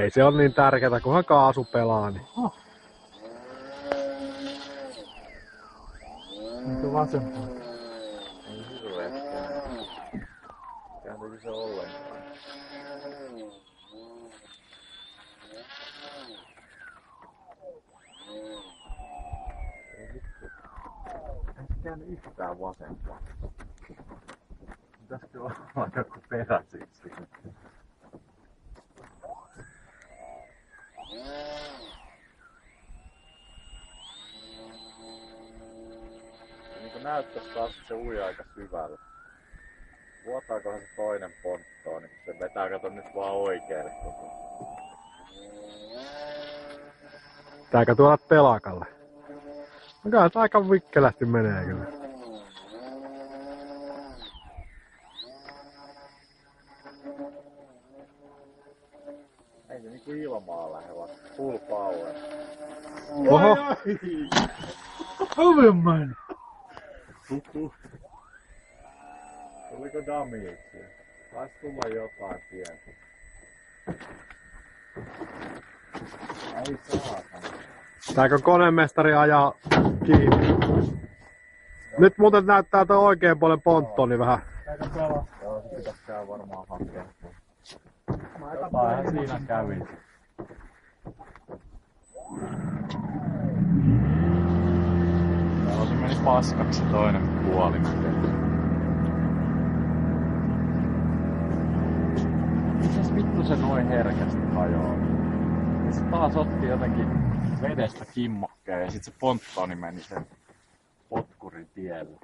Ei se on niin tärkeää, kunhan kaasu pelaa. Niin. Nyt vasempaan. Ei hirveästi. Kääntyykö se ollenkaan? Ei se käänny yhtään vasempaan. Pitäisikö olla joku perä siksi? Niin näyttäisi taas, että se ui aika syvällä. Vuotaakohan se toinen ponttoon, niin se vetää kato nyt vaan oikealle koko. Pitääkö tuoda telakalle? Kyllä se aika vikkelästi menee kyllä. Ei se niinku ilmaa lähde, vaan full power. Oho! Ovemman! Tuliko damagea? Taisi tulla jotain pientä. Ei saatana. Pitääkö konemestari ajaa kiinni? Nyt muuten näyttää tuo oikein puolen ponttoni vähän. Aika pelaa. Joo, se pitäisikään varmaan hakea. Jotain siinä kävi. Joo, se meni paskaksi se toinen puoli. Mitäs vittu se noin herkästi hajoaa? Ja se taas otti jotenkin vedestä kimmokkeen ja sit se ponttoni meni sen potkurin tielle.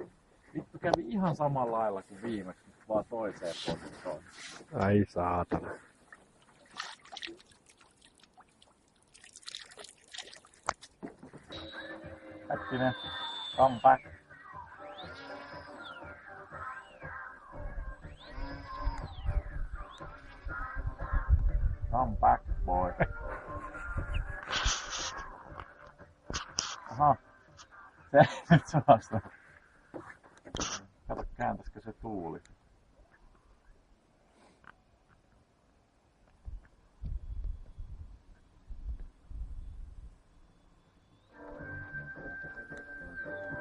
Vittu kävi ihan samalla lailla kuin viimeksi, vaan toiseen ponttoon. Ai saatana. Hetkinen, come back. Come back, boy. Aha. Se nyt suostuu. Kato, kääntäisikö se tuuli.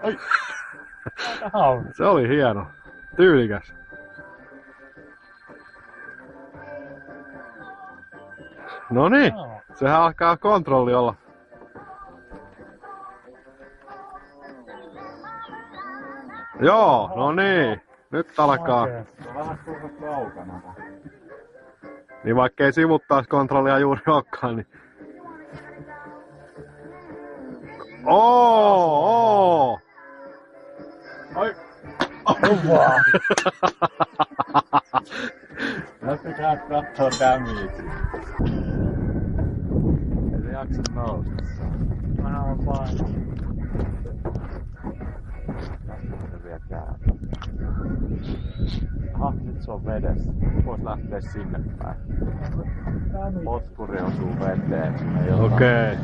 Ai! Se oli hieno. Tyylikäs. No niin, sehän alkaa kontrolli olla. Joo, no niin. Nyt alkaa. Se on vähän turha kaukana. Niin vaikkei sivuttaiskontrollia juuri olekaan, niin... Oo! Ai! Ovaa! Näyttäkää kattoo damagea. Ei se jaksa nousta. Mä oon paino. Se vielä kääntää. Aha, nyt se on vedessä. Vois lähteä sinne päin. Potkuri osuu veteen. Okei.